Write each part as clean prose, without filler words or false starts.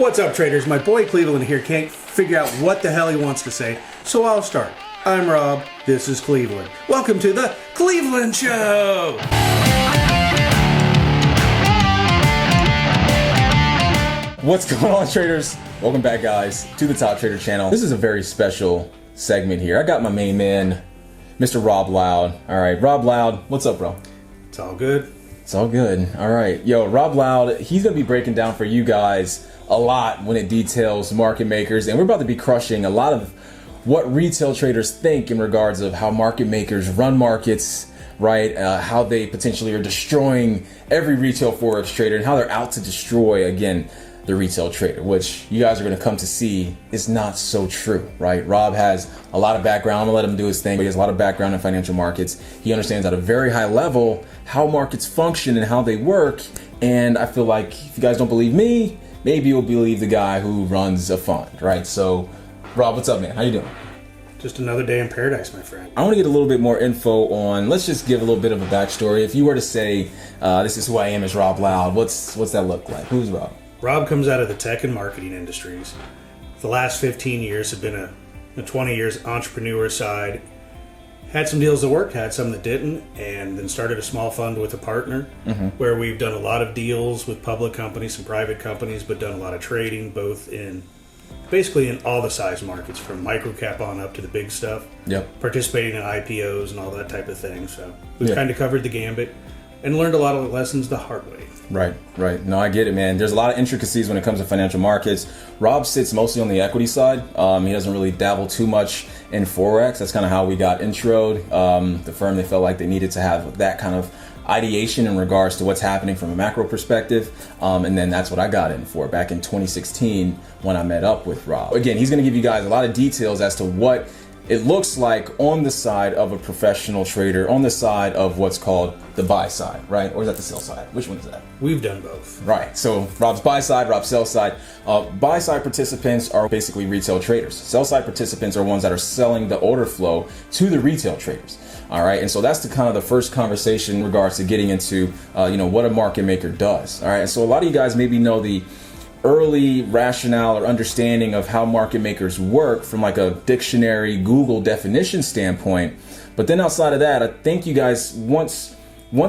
What's up, traders? My boy Kleveland here can't figure out what the hell he wants to say, so I'll start. I'm Rob. This is Kleveland. Welcome to the Kleveland Show! What's going on, traders? Welcome back, guys, to the Top Trader channel. This is a very special segment here. I got my main man, Mr. Rob Loud. All right, Rob Loud, what's up, bro? It's all good. It's all good. All right. Yo, Rob Loud, he's going to be breaking down for you guys a lot when it details market makers. And we're about to be crushing a lot of what retail traders think in regards of how market makers run markets, right? How they potentially are destroying every retail Forex trader and how they're out to destroy, again, the retail trader, which you guys are going to come to see is not so true, right? Rob has a lot of background. I'm gonna let him do his thing, but he has a lot of background in financial markets. He understands at a very high level how markets function and how they work. And I feel like if you guys don't believe me, maybe you'll believe the guy who runs a fund, right? So, Rob, what's up, man? How you doing? Just another day in paradise, my friend. I want to get a little bit more info on, let's just give a little bit of a backstory. If you were to say, this is who I am as Rob Loud, what's that look like? Who's Rob? Rob comes out of the tech and marketing industries. The last 15 years have been a 20 years entrepreneur side. Had some deals that worked, had some that didn't, and then started a small fund with a partner where we've done a lot of deals with public companies and private companies, but done a lot of trading, both in basically in all the size markets, from micro cap on up to the big stuff. Yep. Participating in IPOs and all that type of thing. So we've kind of covered the gambit and learned a lot of lessons the hard way. Right. No, I get it, man. There's a lot of intricacies when it comes to financial markets. Rob sits mostly on the equity side. He doesn't really dabble too much in Forex. That's kind of how we got introed. The firm, they felt like they needed to have that kind of ideation in regards to what's happening from a macro perspective. And then that's what I got in for back in 2016 when I met up with Rob. Again, he's going to give you guys a lot of details as to what it looks like on the side of a professional trader, on the side of what's called the buy side, right? Or is that the sell side? Which one is that? We've done both. Right. So Rob's buy side, Rob's sell side. Buy side participants are basically retail traders. Sell side participants are ones that are selling the order flow to the retail traders. All right. And so that's the kind of the first conversation in regards to getting into, what a market maker does. All right. And so a lot of you guys maybe know the early rationale or understanding of how market makers work from like a dictionary Google definition standpoint. But then outside of that, I think you guys, once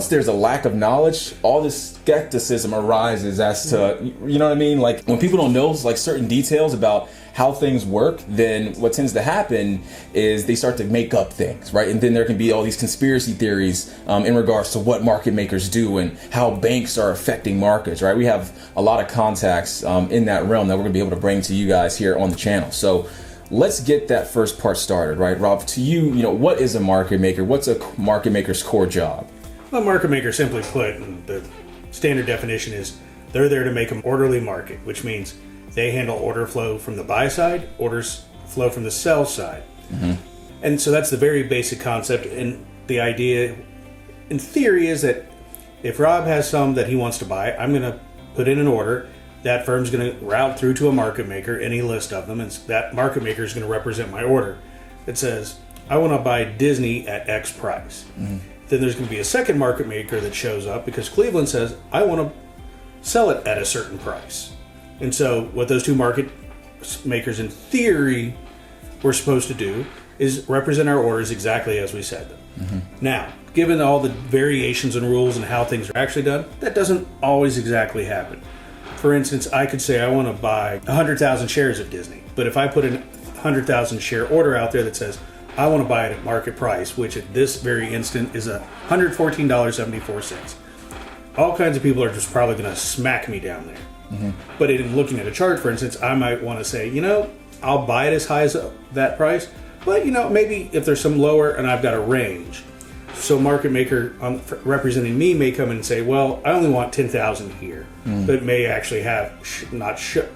there's a lack of knowledge, all this skepticism arises as to, you know what I mean? Like when people don't know like certain details about how things work, then what tends to happen is they start to make up things, right? And then there can be all these conspiracy theories in regards to what market makers do and how banks are affecting markets, right? We have a lot of contacts in that realm that we're gonna be able to bring to you guys here on the channel. So let's get that first part started, right? Rob, to you, what is a market maker? What's a market maker's core job? Well, market maker, simply put, and the standard definition is they're there to make an orderly market, which means they handle order flow from the buy side, orders flow from the sell side. And so that's the very basic concept. And the idea, in theory, is that if Rob has some that he wants to buy, I'm going to put in an order. That firm's going to route through to a market maker, any list of them, and that market maker is going to represent my order. It says, I want to buy Disney at X price. Then there's going to be a second market maker that shows up because Kleveland says, I want to sell it at a certain price. And so what those two market makers in theory were supposed to do is represent our orders exactly as we said them. Now, given all the variations and rules and how things are actually done, that doesn't always exactly happen. For instance, I could say I want to buy 100,000 shares of Disney, but if I put a 100,000 share order out there that says, I want to buy it at market price, which at this very instant is $114.74. All kinds of people are just probably going to smack me down there. But in looking at a chart, for instance, I might want to say, I'll buy it as high as that price, but maybe if there's some lower and I've got a range. So market maker representing me may come in and say, well, I only want 10,000 here, but may actually have not show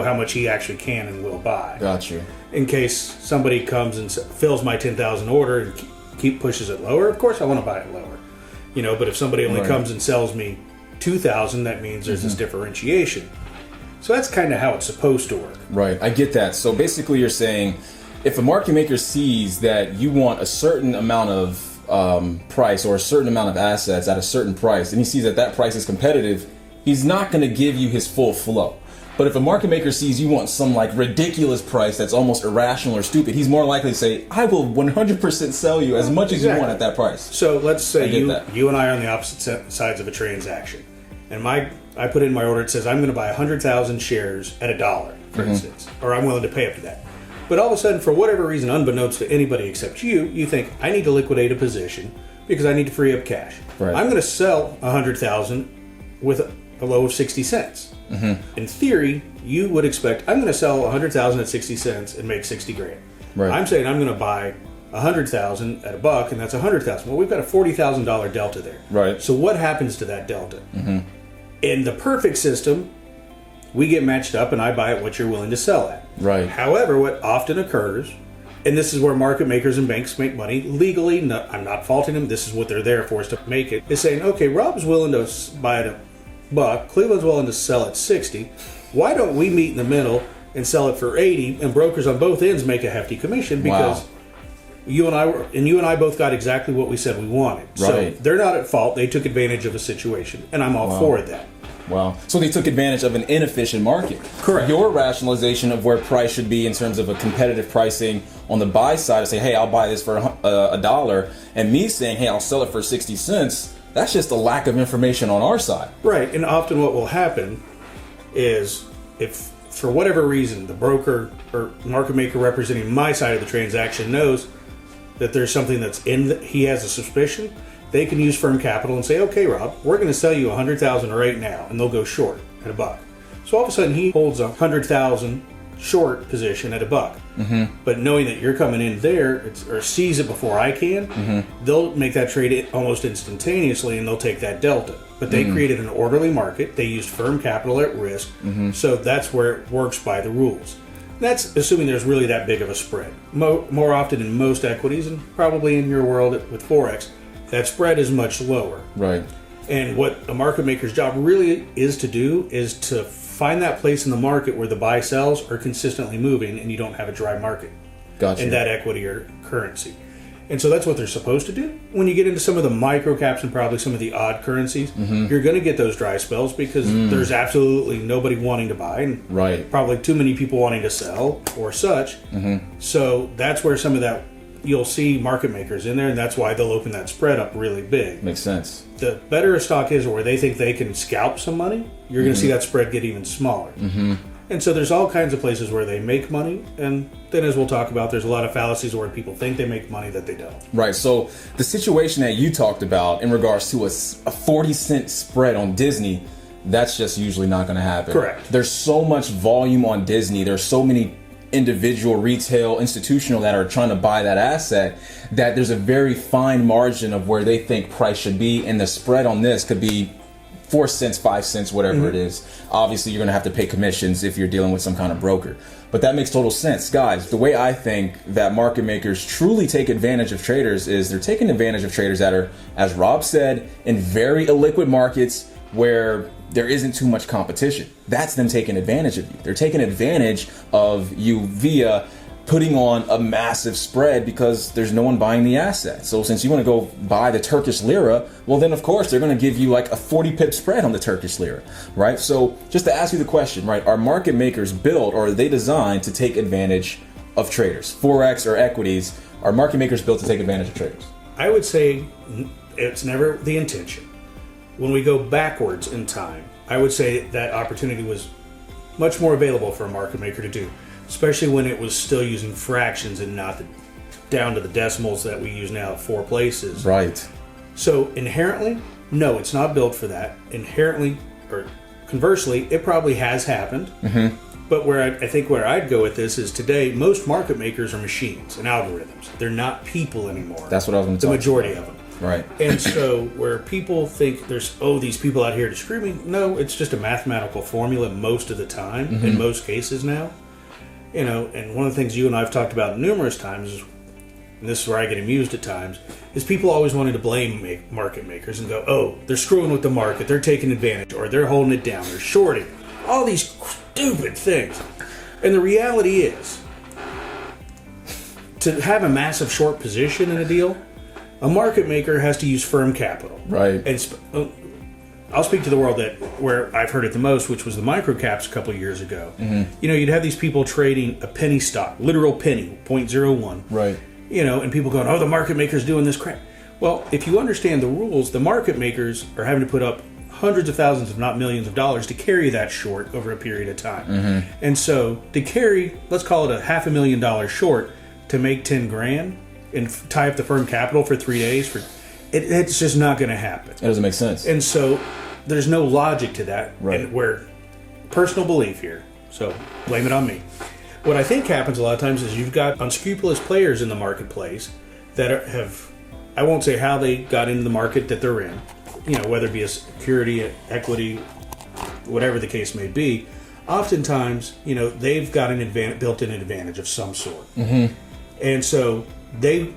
how much he actually can and will buy. Got you. In case somebody comes and fills my 10,000 order and pushes it lower, of course I want to buy it lower. But if somebody only comes and sells me 2,000, that means there's this differentiation. So that's kind of how it's supposed to work. Right, I get that. So basically you're saying if a market maker sees that you want a certain amount of price or a certain amount of assets at a certain price, and he sees that that price is competitive, he's not going to give you his full flow. But if a market maker sees you want some like ridiculous price that's almost irrational or stupid, he's more likely to say, I will 100% sell you as much as you want at that price. So let's say you and I are on the opposite sides of a transaction. And I put in my order, it says I'm going to buy 100,000 shares at $1, for instance, or I'm willing to pay up to that. But all of a sudden, for whatever reason, unbeknownst to anybody except you think I need to liquidate a position because I need to free up cash. Right. I'm going to sell 100,000 with a low of 60 cents. In theory, you would expect I'm going to sell 100,000 at 60 cents and make 60 grand. Right. I'm saying I'm going to buy 100,000 at $1, and that's 100,000. Well, we've got a $40,000 delta there. Right. So what happens to that delta? In the perfect system, we get matched up, and I buy at what you're willing to sell at. Right. However, what often occurs, and this is where market makers and banks make money legally. I'm not faulting them. This is what they're there for, is to make it. Is saying, okay, Rob's willing to buy at $1, Cleveland's willing to sell at 60. Why don't we meet in the middle and sell it for 80? And brokers on both ends make a hefty commission because you and I both got exactly what we said we wanted. Right. So they're not at fault. They took advantage of a situation, and I'm all for that. Wow. So they took advantage of an inefficient market. Correct. Your rationalization of where price should be in terms of a competitive pricing on the buy side, to say, hey, I'll buy this for $1, and me saying, hey, I'll sell it for 60 cents, that's just a lack of information on our side. Right. And often what will happen is if, for whatever reason, the broker or market maker representing my side of the transaction knows that there's something that's he has a suspicion, they can use firm capital and say, okay, Rob, we're going to sell you 100,000 right now, and they'll go short at $1. So all of a sudden he holds a 100,000 short position at $1. But knowing that you're coming in there, or sees it before I can, they'll make that trade almost instantaneously, and they'll take that delta. But they created an orderly market. They used firm capital at risk. So that's where it works by the rules. That's assuming there's really that big of a spread. More often in most equities, and probably in your world with Forex, that spread is much lower. Right. And what a market maker's job really is to do is to find that place in the market where the buy sells are consistently moving and you don't have a dry market Gotcha. in that equity or currency. And so that's what they're supposed to do. When you get into some of the micro caps and probably some of the odd currencies, you're going to get those dry spells because there's absolutely nobody wanting to buy and probably too many people wanting to sell or such. So that's where some of that, you'll see market makers in there, and that's why they'll open that spread up really big. Makes sense. The better a stock is, or where they think they can scalp some money, you're going to see that spread get even smaller. And so there's all kinds of places where they make money, and then as we'll talk about, there's a lot of fallacies where people think they make money that they don't. Right. So the situation that you talked about in regards to a 40-cent spread on Disney, that's just usually not going to happen. Correct. There's so much volume on Disney. There's so many individual, retail, institutional that are trying to buy that asset, that there's a very fine margin of where they think price should be, and the spread on this could be 4 cents, 5 cents, whatever it is. Obviously, you're going to have to pay commissions if you're dealing with some kind of broker. But that makes total sense. Guys, the way I think that market makers truly take advantage of traders is they're taking advantage of traders that are, as Rob said, in very illiquid markets where there isn't too much competition. That's them taking advantage of you. They're taking advantage of you via putting on a massive spread because there's no one buying the asset. So since you want to go buy the Turkish lira, well then of course they're going to give you like a 40 pip spread on the Turkish lira, right? So just to ask you the question, right? Are market makers built, or are they designed to take advantage of traders? Forex or equities, are market makers built to take advantage of traders? I would say it's never the intention. When we go backwards in time, I would say that opportunity was much more available for a market maker to do, especially when it was still using fractions and not down to the decimals that we use now at 4 places. Right. So inherently, no, it's not built for that. Inherently, or conversely, it probably has happened. But where I think where I'd go with this is today, most market makers are machines and algorithms. They're not people anymore. That's what I was going to talk about. The majority of them. Right. And so where people think there's, these people out here to screw me, no, it's just a mathematical formula most of the time, in most cases now. You know, and one of the things you and I have talked about numerous times, and this is where I get amused at times, is people always wanting to blame market makers and go, they're screwing with the market, they're taking advantage, or they're holding it down, they're shorting. All these stupid things. And the reality is, to have a massive short position in a deal, a market maker has to use firm capital. Right. And I'll speak to the world where I've heard it the most, which was the microcaps a couple of years ago. You'd have these people trading a penny stock, literal penny, 0.01. Right. And people going, oh, the market maker's doing this crap. Well, if you understand the rules, the market makers are having to put up hundreds of thousands, if not millions of dollars to carry that short over a period of time. And so to carry, let's call it a $500,000 short to make 10 grand and tie up the firm capital for 3 days, it's just not going to happen. It doesn't make sense. And so there's no logic to that. Right. And we're personal belief here. So blame it on me. What I think happens a lot of times is you've got unscrupulous players in the marketplace that have, I won't say how they got into the market that they're in, whether it be a security, equity, whatever the case may be. Oftentimes, they've got an built-in advantage of some sort. And so the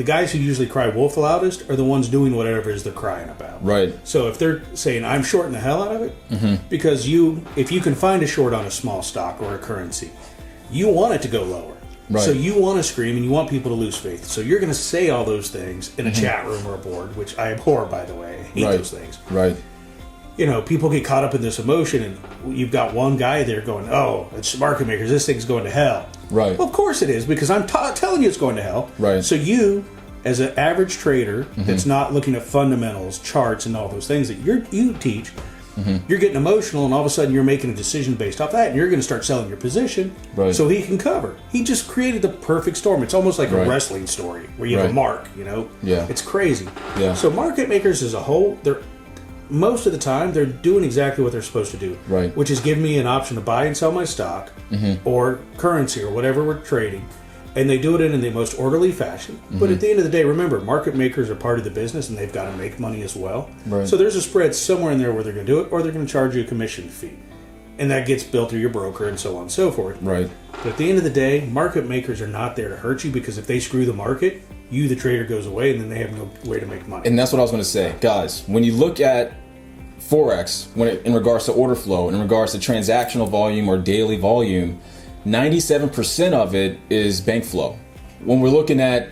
guys who usually cry wolf the loudest are the ones doing whatever it is they're crying about. Right. So if they're saying, I'm shorting the hell out of it, because if you can find a short on a small stock or a currency, you want it to go lower. Right. So you want to scream and you want people to lose faith. So you're going to say all those things in a chat room or a board, which I abhor, by the way. I hate those things. Right. People get caught up in this emotion, and you've got one guy there going, oh, it's market makers, this thing's going to hell. Right. Well, of course it is, because I'm telling you it's going to hell. Right. So you, as an average trader that's not looking at fundamentals, charts, and all those things that you teach, you're getting emotional, and all of a sudden you're making a decision based off that, and you're going to start selling your position so he can cover. He just created the perfect storm. It's almost like a wrestling story where you have a mark, Yeah. It's crazy. Yeah. So market makers as a whole, most of the time they're doing exactly what they're supposed to do, Right. which is give me an option to buy and sell my stock or currency or whatever we're trading. And they do it in the most orderly fashion. But at the end of the day, remember, market makers are part of the business, and they've got to make money as well. Right. So there's a spread somewhere in there where they're going to do it, or they're going to charge you a commission fee. And that gets billed through your broker and so on and so forth. Right. But at the end of the day, market makers are not there to hurt you, because if they screw the market, you, the trader, goes away, and then they have no way to make money. And that's what I was going to say. Guys, when you look at Forex, in regards to order flow, in regards to transactional volume or daily volume, 97% of it is bank flow. When we're looking at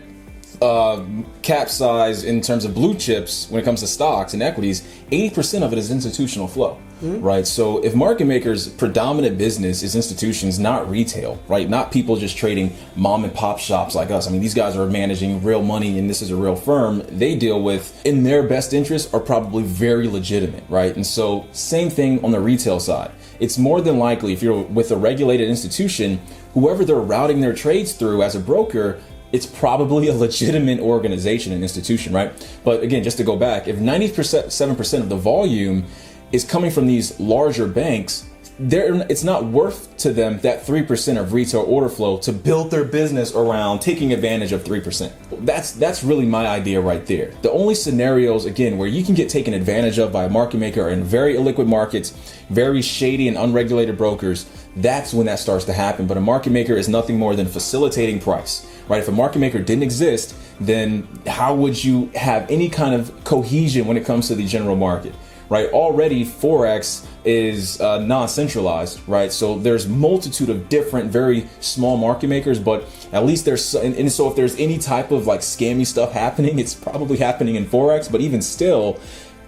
cap size in terms of blue chips, when it comes to stocks and equities, 80% of it is institutional flow, right? So if market makers' predominant business is institutions, not retail, right? Not people just trading mom and pop shops like us. I mean, these guys are managing real money, and this is a real firm. They deal with, in their best interest, are probably very legitimate, right? And so same thing on the retail side. It's more than likely, if you're with a regulated institution, whoever they're routing their trades through as a broker, it's probably a legitimate organization and institution, right? But again, just to go back, if 97% of the volume is coming from these larger banks, it's not worth to them that 3% of retail order flow to build their business around taking advantage of 3%. That's really my idea right there. The only scenarios, again, where you can get taken advantage of by a market maker are in very illiquid markets, very shady and unregulated brokers. That's when that starts to happen. But a market maker is nothing more than facilitating price, right? If a market maker didn't exist, then how would you have any kind of cohesion when it comes to the general market? Right, already Forex is non-centralized, right? So there's multitude of different, very small market makers, but at least there's, and so if there's any type of like scammy stuff happening, it's probably happening in Forex, but even still,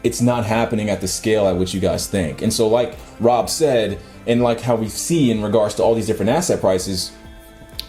it's not happening at the scale at which you guys think. And so like Rob said, and like how we see in regards to all these different asset prices,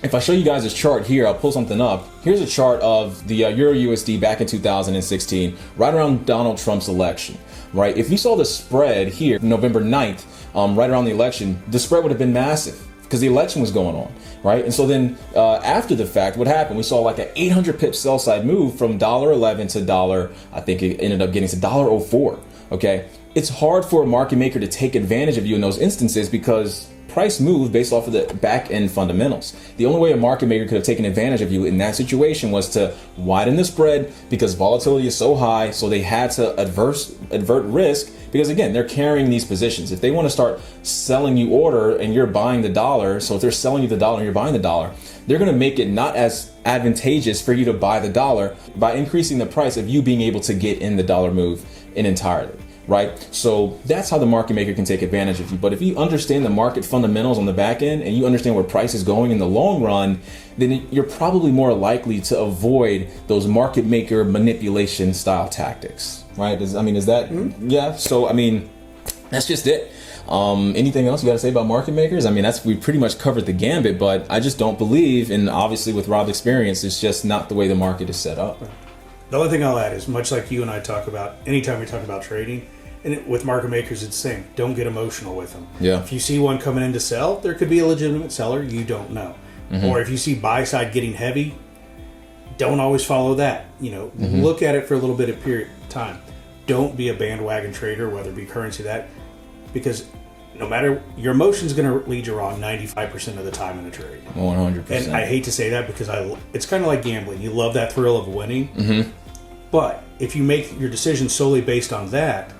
if I show you guys this chart here, I'll pull something up. Here's a chart of the Euro USD back in 2016, right around Donald Trump's election, right? If you saw the spread here, November 9th, right around the election, the spread would have been massive because the election was going on, right? And so then after the fact, what happened? We saw like an 800 pip sell side move from $1.11 to $1, I think it ended up getting to $1.04, okay? It's hard for a market maker to take advantage of you in those instances because price moved based off of the back end fundamentals. The only way a market maker could have taken advantage of you in that situation was to widen the spread because volatility is so high. So they had to advert risk because again, they're carrying these positions. If they want to start selling you order and you're buying the dollar, so if they're selling you the dollar and you're buying the dollar, they're going to make it not as advantageous for you to buy the dollar by increasing the price of you being able to get in the dollar move in entirety. right? So that's how the market maker can take advantage of you. But if you understand the market fundamentals on the back end and you understand where price is going in the long run, then you're probably more likely to avoid those market maker manipulation style tactics, right? Is that, yeah. So, that's just it. Anything else you got to say about market makers? We pretty much covered the gambit, but I just don't believe, and obviously with Rob's experience, it's just not the way the market is set up. The only thing I'll add is, much like you and I talk about, anytime we talk about trading, and with market makers, it's the same. Don't get emotional with them. Yeah. If you see one coming in to sell, there could be a legitimate seller you don't know. Or if you see buy side getting heavy, don't always follow that. Look at it for a little bit of period of time. Don't be a bandwagon trader, whether it be currency, because no matter, your emotion's going to lead you wrong 95% of the time in a trade. 100%. And I hate to say that because it's kind of like gambling. You love that thrill of winning. But if you make your decision solely based on that,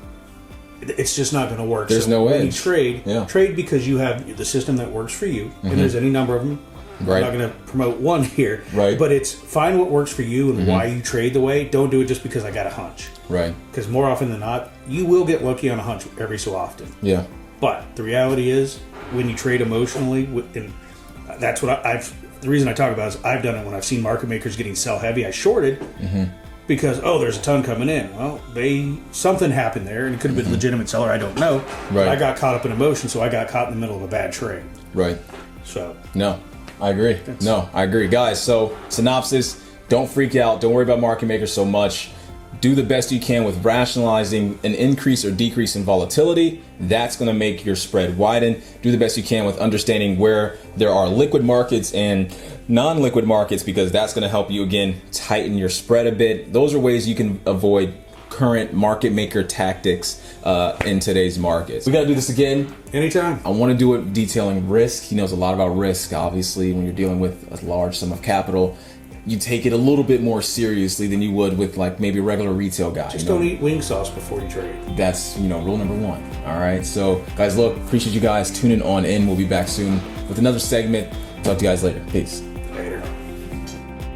it's just not going to work. There's no way. When you trade because you have the system that works for you, and there's any number of them. Right. I'm not going to promote one here, right? But it's find what works for you and why you trade the way. Don't do it just because I got a hunch, right? Because more often than not, you will get lucky on a hunch every so often. Yeah. But the reality is, when you trade emotionally, and that's what the reason I talk about is I've done it when I've seen market makers getting sell heavy. I shorted because there's a ton coming in. Well, something happened there, and it could have been a legitimate seller. I don't know. Right. I got caught up in emotion, so I got caught in the middle of a bad trade. Right. So no. I agree. Guys, so synopsis, don't freak out. Don't worry about market makers so much. Do the best you can with rationalizing an increase or decrease in volatility. That's going to make your spread widen. Do the best you can with understanding where there are liquid markets and non-liquid markets, because that's going to help you, again, tighten your spread a bit. Those are ways you can avoid current market maker tactics in today's markets. We got to do this again. Anytime. I want to do it detailing risk. He knows a lot about risk. Obviously, when you're dealing with a large sum of capital, you take it a little bit more seriously than you would with like maybe a regular retail guy. Just don't eat wing sauce before you trade. That's, rule number one. All right. So guys, look, appreciate you guys tuning on in. We'll be back soon with another segment. Talk to you guys later. Peace.